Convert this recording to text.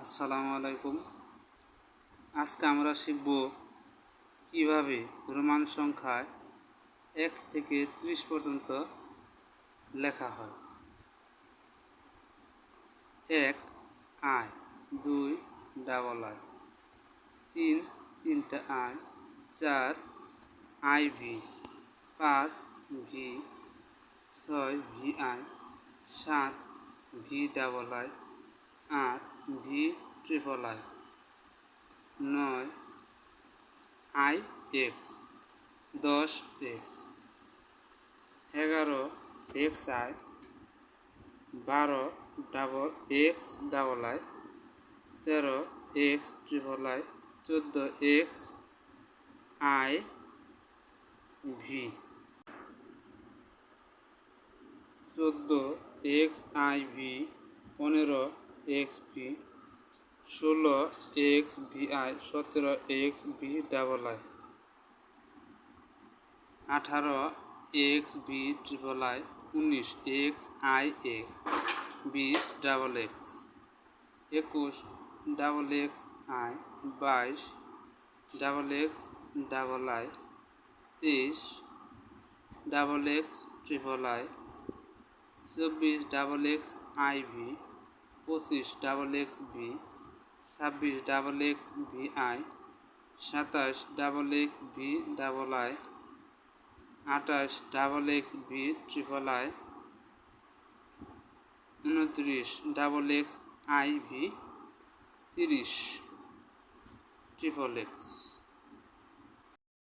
আসসালামু আলাইকুম। আজকে আমরা শিখব কিভাবে রোমান সংখ্যায় 1 থেকে 30 পর্যন্ত লেখা হয়। 1 আই, 2 ডাবল আই, 3 তিনটা I, 4 I V, 5 V, 6 V I, 7 V double I, 8 V triple I, 9 I x, 10 x, 11 x I, 12 double x double I, 13 x triple I, 14 x I V, 14 x I V, 15 x V, 16 x V I, 17 x V double I, 18 x V triple I, 19 x I x, 20 double x, 21 double x I, 22 double x double I, 23 double x triple I, 24 double x I V, 25 double x V, 26 double x V I, 27 double x V double I, 28 double x V triple I, 29 double x I V, 30 triple x.